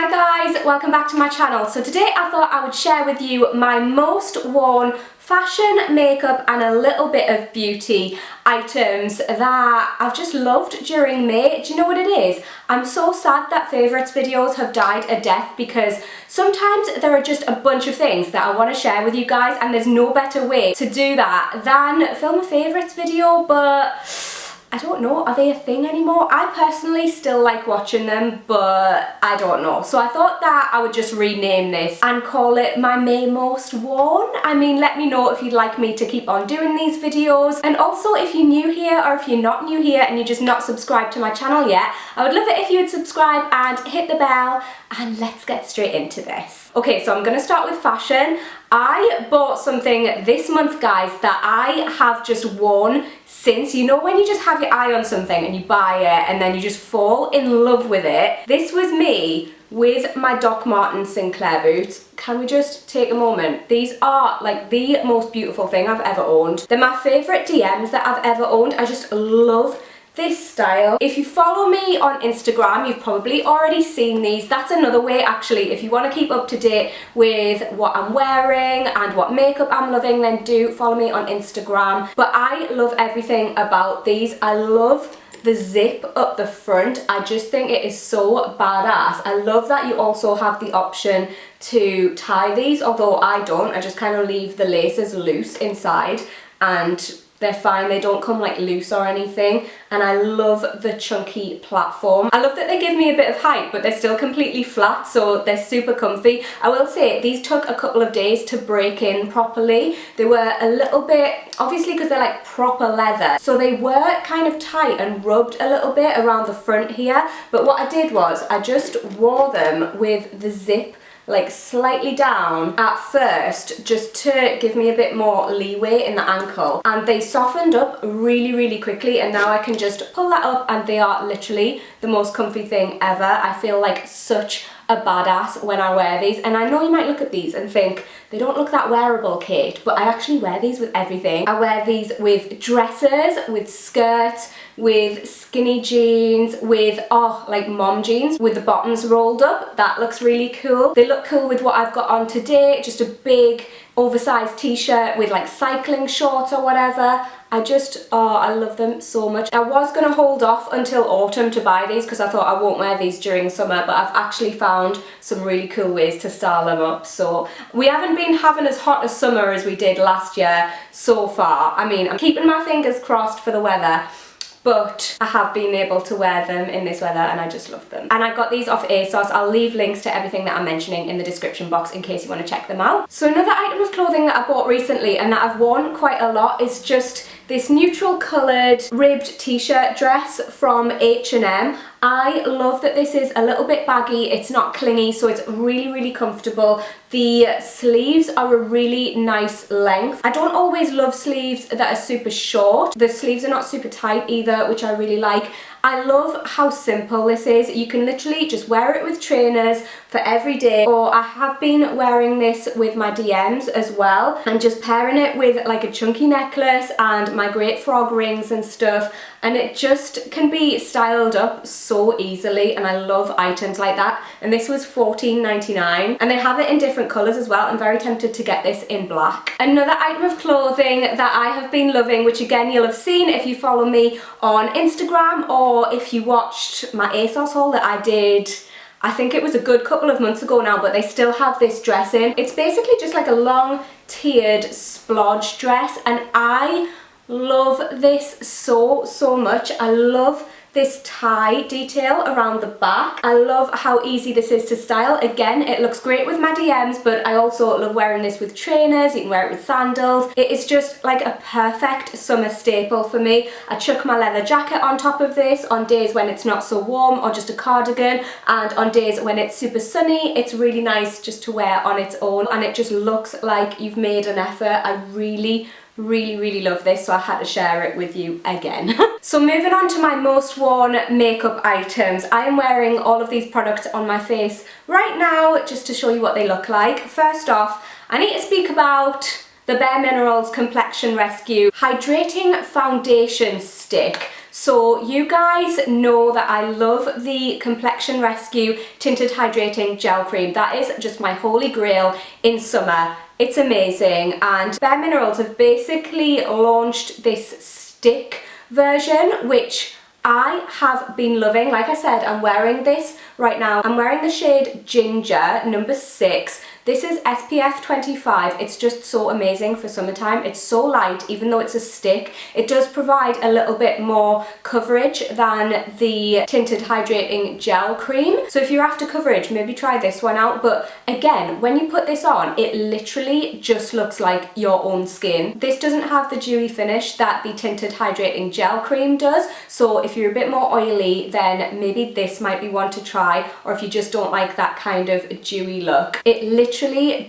Hi guys, welcome back to my channel. So today I thought I would share with you my most worn fashion, makeup and a little bit of beauty items that I've just loved during May. Do you know what it is? I'm so sad that favourites videos have died a death because sometimes there are just a bunch of things that I want to share with you guys and there's no better way to do that than film a favourites video, but I don't know, are they a thing anymore? I personally still like watching them, but I don't know. So I thought that I would just rename this and call it my May Most Worn. I mean, let me know if you'd like me to keep on doing these videos. And also, if you're new here or if you're not new here and you're just not subscribed to my channel yet, I would love it if you would subscribe and hit the bell, and let's get straight into this. Okay, so I'm gonna start with fashion. I bought something this month, guys, that I have just worn since, you know when you just have your eye on something and you buy it and then you just fall in love with it? This was me with my Doc Martens Sinclair boots. Can we just take a moment? These are like the most beautiful thing I've ever owned. They're my favourite DMs that I've ever owned. I just love this style. If you follow me on Instagram, you've probably already seen these. That's another way actually, if you want to keep up to date with what I'm wearing and what makeup I'm loving, then do follow me on Instagram. But I love everything about these. I love the zip up the front. I just think it is so badass. I love that you also have the option to tie these, although I don't. I just kind of leave the laces loose inside and they're fine, they don't come like loose or anything. And I love the chunky platform. I love that they give me a bit of height, but they're still completely flat, so they're super comfy. I will say, these took a couple of days to break in properly. They were a little bit, obviously because they're like proper leather, so they were kind of tight and rubbed a little bit around the front here. But what I did was, I just wore them with the zip like slightly down at first, just to give me a bit more leeway in the ankle, and they softened up really quickly, and now I can just pull that up and they are literally the most comfy thing ever. I feel like such a badass when I wear these. And I know you might look at these and think they don't look that wearable, Kate, but I actually wear these with everything. I wear these with dresses, with skirts, with skinny jeans, with like mom jeans with the bottoms rolled up. That looks really cool. They look cool with what I've got on today, just a big oversized t-shirt with like cycling shorts or whatever. I love them so much. I was gonna hold off until autumn to buy these because I thought I won't wear these during summer, but I've actually found some really cool ways to style them up. So we haven't been having as hot a summer as we did last year so far. I mean, I'm keeping my fingers crossed for the weather, but I have been able to wear them in this weather and I just love them. And I got these off ASOS. I'll leave links to everything that I'm mentioning in the description box in case you want to check them out. So another item of clothing that I bought recently and that I've worn quite a lot is just this neutral coloured ribbed t-shirt dress from H&M. I love that this is a little bit baggy, it's not clingy, so it's really comfortable. The sleeves are a really nice length. I don't always love sleeves that are super short. The sleeves are not super tight either, which I really like. I love how simple this is. You can literally just wear it with trainers for every day, or I have been wearing this with my DMs as well and just pairing it with like a chunky necklace and my great frog rings and stuff, and it just can be styled up so easily, and I love items like that. And this was $14.99 and they have it in different colours as well. I'm very tempted to get this in black. Another item of clothing that I have been loving, which again you'll have seen if you follow me on Instagram or if you watched my ASOS haul that I did, I think it was a good couple of months ago now, but they still have this dress in. It's basically just like a long tiered splodge dress and I love this so much. I love this tie detail around the back. I love how easy this is to style. Again, it looks great with my DMs, but I also love wearing this with trainers. You can wear it with sandals. It is just like a perfect summer staple for me. I chuck my leather jacket on top of this on days when it's not so warm, or just a cardigan, and on days when it's super sunny, it's really nice just to wear on its own, and it just looks like you've made an effort. I really love this, so I had to share it with you again. So moving on to my most worn makeup items. I am wearing all of these products on my face right now just to show you what they look like. First off, I need to speak about the Bare Minerals Complexion Rescue Hydrating Foundation Stick. So you guys know that I love the Complexion Rescue Tinted Hydrating Gel Cream. That is just my holy grail in summer. It's amazing, and Bare Minerals have basically launched this stick version, which I have been loving. Like I said, I'm wearing this right now. I'm wearing the shade Ginger, number 6. This is SPF 25. It's just so amazing for summertime. It's so light, even though it's a stick. It does provide a little bit more coverage than the Tinted Hydrating Gel Cream. So if you're after coverage, maybe try this one out. But again, when you put this on, it literally just looks like your own skin. This doesn't have the dewy finish that the Tinted Hydrating Gel Cream does. So if you're a bit more oily, then maybe this might be one to try. Or if you just don't like that kind of dewy look. It literally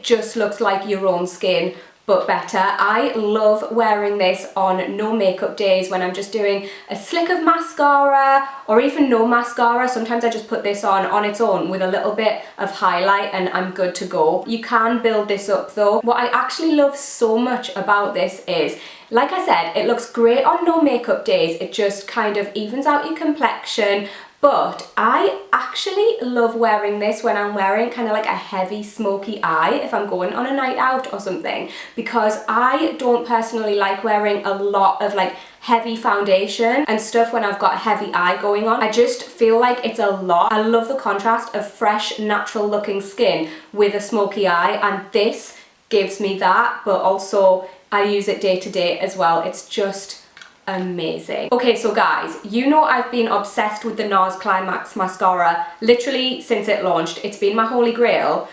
just looks like your own skin, but better. I love wearing this on no makeup days when I'm just doing a slick of mascara, or even no mascara. Sometimes I just put this on its own with a little bit of highlight and I'm good to go. You can build this up though. What I actually love so much about this is, like I said, it looks great on no makeup days. It just kind of evens out your complexion. But I actually love wearing this when I'm wearing kind of like a heavy smoky eye, if I'm going on a night out or something, because I don't personally like wearing a lot of like heavy foundation and stuff when I've got a heavy eye going on. I just feel like it's a lot. I love the contrast of fresh, natural looking skin with a smoky eye, and this gives me that, but also I use it day to day as well. It's just amazing. Okay, so guys, you know I've been obsessed with the NARS Climax mascara literally since it launched. It's been my holy grail.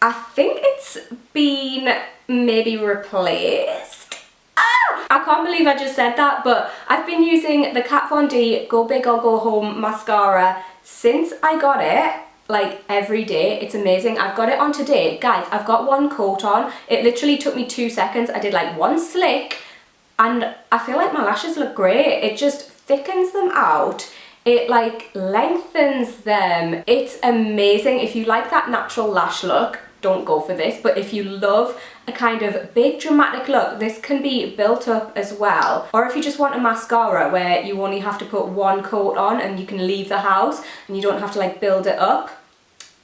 I think it's been maybe replaced. I can't believe I just said that, but I've been using the Kat Von D Go Big or Go Home mascara since I got it. Like every day. It's amazing. I've got it on today. Guys, I've got one coat on. It literally took me 2 seconds. I did like one slick, and I feel like my lashes look great. It just thickens them out. It like lengthens them. It's amazing. If you like that natural lash look, don't go for this. But if you love a kind of big dramatic look, this can be built up as well. Or if you just want a mascara where you only have to put one coat on and you can leave the house and you don't have to like build it up,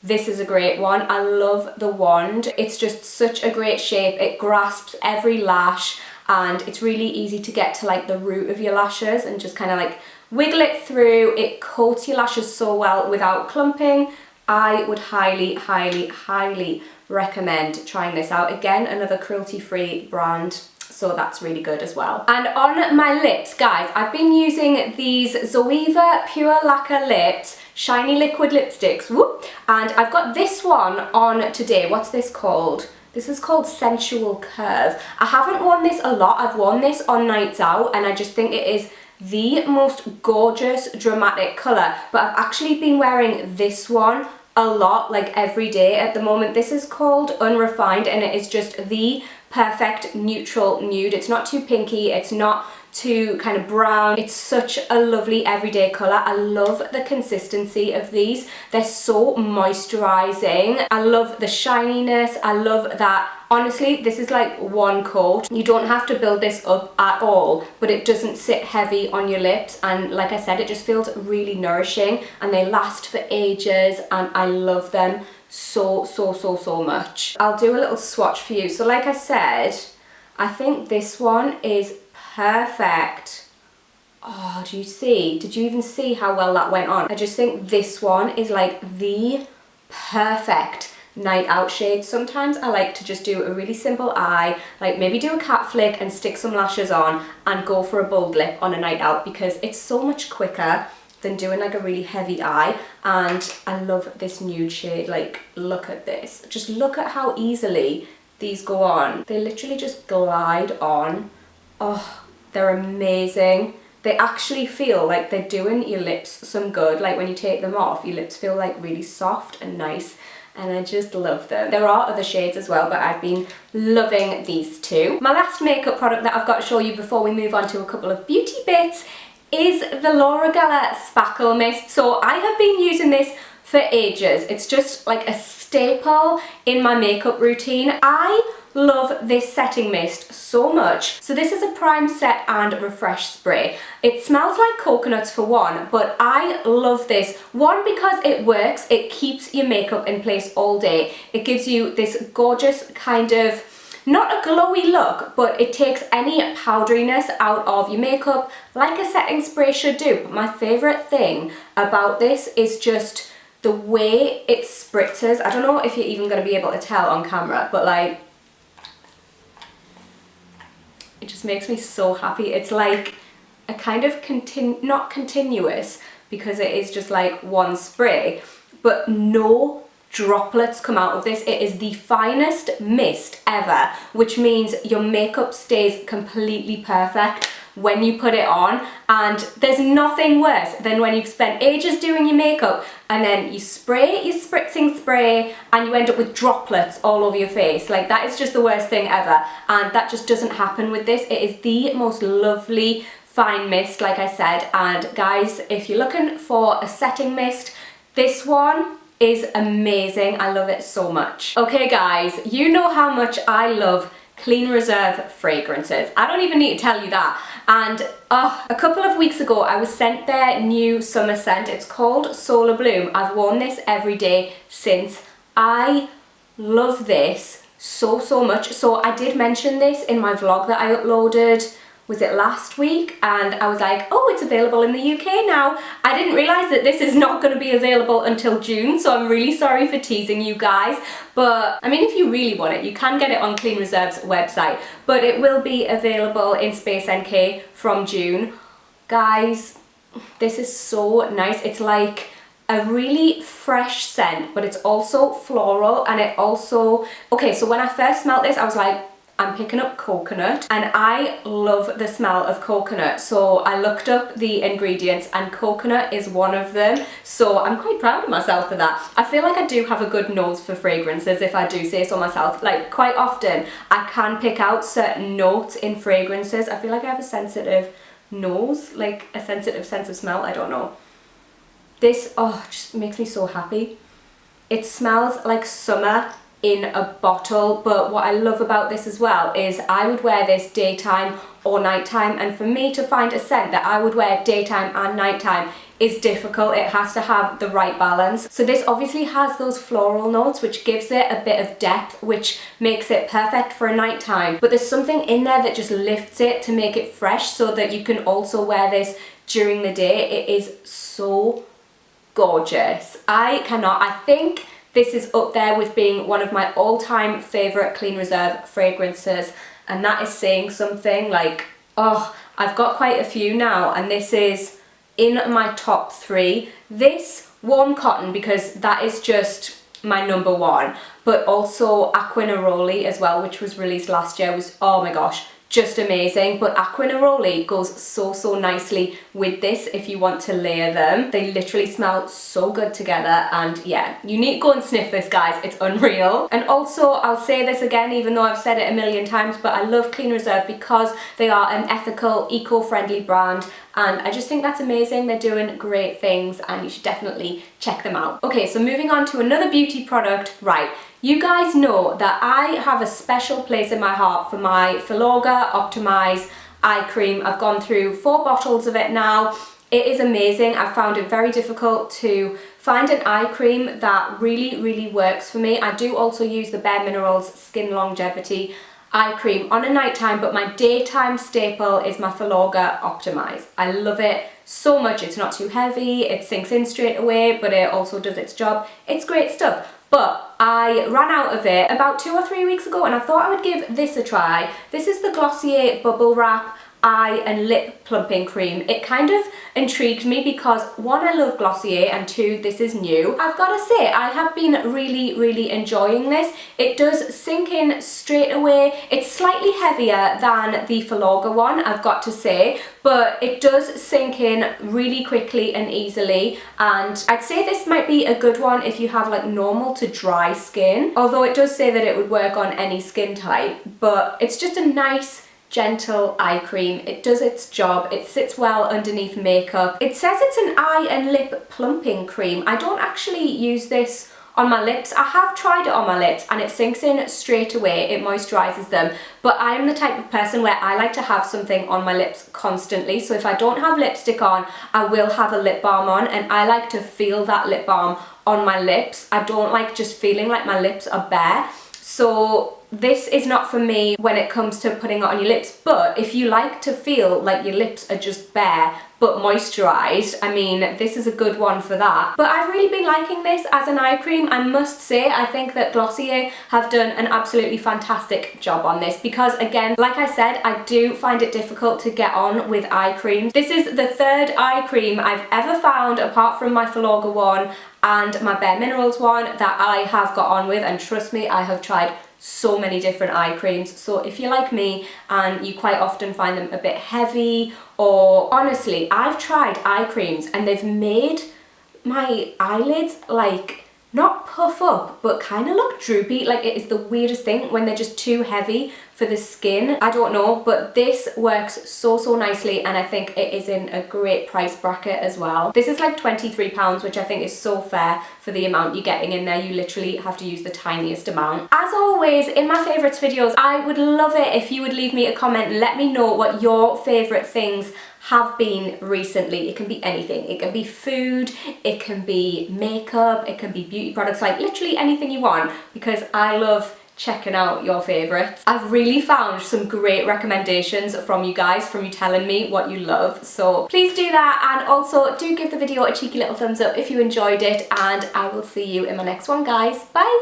this is a great one. I love the wand. It's just such a great shape. It grasps every lash, and it's really easy to get to like the root of your lashes and just kind of like wiggle it through. It coats your lashes so well without clumping. I would highly, highly, highly recommend trying this out. Again, another cruelty-free brand, so that's really good as well. And on my lips, guys, I've been using these Zoeva Pure Lacquer Lips Shiny Liquid Lipsticks, whoop, and I've got this one on today. What's this called? This is called Sensual Curve. I haven't worn this a lot. I've worn this on nights out, and I just think it is the most gorgeous dramatic colour. But I've actually been wearing this one a lot, like every day at the moment. This is called Unrefined, and it is just the perfect neutral nude. It's not too pinky, it's not too kind of brown. It's such a lovely everyday colour. I love the consistency of these. They're so moisturising. I love the shininess. I love that. Honestly, this is like one coat. You don't have to build this up at all, but it doesn't sit heavy on your lips. And like I said, it just feels really nourishing, and they last for ages, and I love them so, so, so, so much. I'll do a little swatch for you. So like I said, I think this one is perfect. Oh, do you see? Did you even see how well that went on? I just think this one is like the perfect night out shade. Sometimes I like to just do a really simple eye, like maybe do a cat flick and stick some lashes on and go for a bold lip on a night out, because it's so much quicker than doing like a really heavy eye. And I love this nude shade. Like, look at this. Just look at how easily these go on. They literally just glide on. Oh, they're amazing. They actually feel like they're doing your lips some good. Like when you take them off, your lips feel like really soft and nice, and I just love them. There are other shades as well, but I've been loving these two. My last makeup product that I've got to show you before we move on to a couple of beauty bits is the Laura Geller Spackle Mist. So I have been using this for ages. It's just like a staple in my makeup routine. I love this setting mist so much. So this is a prime, set and refresh spray. It smells like coconuts for one, but I love this. One, because it works, it keeps your makeup in place all day. It gives you this gorgeous kind of, not a glowy look, but it takes any powderiness out of your makeup like a setting spray should do. But my favourite thing about this is just the way it spritzes. I don't know if you're even going to be able to tell on camera, but like, it just makes me so happy. It's like a kind of not continuous, because it is just like one spray, but no droplets come out of this. It is the finest mist ever, which means your makeup stays completely perfect when you put it on. And there's nothing worse than when you've spent ages doing your makeup and then you spray your spritzing spray and you end up with droplets all over your face. Like, that is just the worst thing ever, and that just doesn't happen with this. It is the most lovely fine mist, like I said. And guys, if you're looking for a setting mist, this one is amazing. I love it so much. Okay guys, you know how much I love Clean Reserve fragrances. I don't even need to tell you that. And a couple of weeks ago I was sent their new summer scent. It's called Solar Bloom. I've worn this every day since. I love this so much. So I did mention this in my vlog that I uploaded, was it last week? And I was like, oh, it's available in the UK now. I didn't realise that this is not going to be available until June, so I'm really sorry for teasing you guys. But I mean, if you really want it, you can get it on Clean Reserve's website, but it will be available in Space NK from June. Guys, this is so nice. It's like a really fresh scent, but it's also floral, and it also, okay, so when I first smelled this, I was like, I'm picking up coconut, and I love the smell of coconut. So I looked up the ingredients and coconut is one of them. So I'm quite proud of myself for that. I feel like I do have a good nose for fragrances, if I do say so myself. Like, quite often I can pick out certain notes in fragrances. I feel like I have a sensitive nose, like a sensitive sense of smell. I don't know. This, oh, just makes me so happy. It smells like summer in a bottle, but what I love about this as well is I would wear this daytime or nighttime, and for me to find a scent that I would wear daytime and nighttime is difficult. It has to have the right balance. So this obviously has those floral notes, which gives it a bit of depth, which makes it perfect for a nighttime, but there's something in there that just lifts it to make it fresh, so that you can also wear this during the day. It is so gorgeous. I think this is up there with being one of my all-time favourite Clean Reserve fragrances, and that is saying something. Like, oh, I've got quite a few now, and this is in my top 3. This Warm Cotton, because that is just my number 1, but also Aqua Neroli as well, which was released last year, was, oh my gosh, just amazing. But Aqua Neroli goes so nicely with this if you want to layer them. They literally smell so good together, and yeah, you need to go and sniff this, guys. It's unreal. And also, I'll say this again, even though I've said it a million times, but I love Clean Reserve because they are an ethical, eco-friendly brand, and I just think that's amazing. They're doing great things, and you should definitely check them out. Okay, so moving on to another beauty product. Right, you guys know that I have a special place in my heart for my Filorga Optimize eye cream. I've gone through 4 bottles of it now. It is amazing. I've found it very difficult to find an eye cream that really works for me. I do also use the Bare Minerals Skin Longevity eye cream on a nighttime, but my daytime staple is my Filorga Optimize. I love it so much. It's not too heavy, it sinks in straight away, but it also does its job. It's great stuff. But I ran out of it about 2 or 3 weeks ago, and I thought I would give this a try. This is the Glossier Bubble Wrap eye and lip plumping cream. It kind of intrigued me because 1, I love Glossier, and 2, this is new. I've got to say, I have been really enjoying this. It does sink in straight away. It's slightly heavier than the Filorga one, I've got to say, but it does sink in really quickly and easily, and I'd say this might be a good one if you have like normal to dry skin, although it does say that it would work on any skin type. But it's just a nice gentle eye cream. It does its job. It sits well underneath makeup. It says it's an eye and lip plumping cream. I don't actually use this on my lips. I have tried it on my lips and it sinks in straight away, it moisturizes them, but I am the type of person where I like to have something on my lips constantly. So if I don't have lipstick on, I will have a lip balm on, and I like to feel that lip balm on my lips. I don't like just feeling like my lips are bare. So this is not for me when it comes to putting it on your lips, but if you like to feel like your lips are just bare but moisturized, I mean, this is a good one for that. But I've really been liking this as an eye cream, I must say. I think that Glossier have done an absolutely fantastic job on this because, again, like I said, I do find it difficult to get on with eye creams. This is the third eye cream I've ever found, apart from my Filorga one and my Bare Minerals one, that I have got on with, and trust me, I have tried so many different eye creams. So if you're like me and you quite often find them a bit heavy, or honestly, I've tried eye creams and they've made my eyelids like not puff up but kind of look droopy. Like, it is the weirdest thing when they're just too heavy for the skin. I don't know, but this works so nicely, and I think it is in a great price bracket as well. This is like £23, which I think is so fair for the amount you're getting in there. You literally have to use the tiniest amount. As always, in my favourites videos, I would love it if you would leave me a comment and let me know what your favourite things have been recently. It can be anything. It can be food, it can be makeup, it can be beauty products, like literally anything you want, because I love checking out your favourites. I've really found some great recommendations from you guys, from you telling me what you love, so please do that, and also do give the video a cheeky little thumbs up if you enjoyed it, and I will see you in my next one, guys. Bye!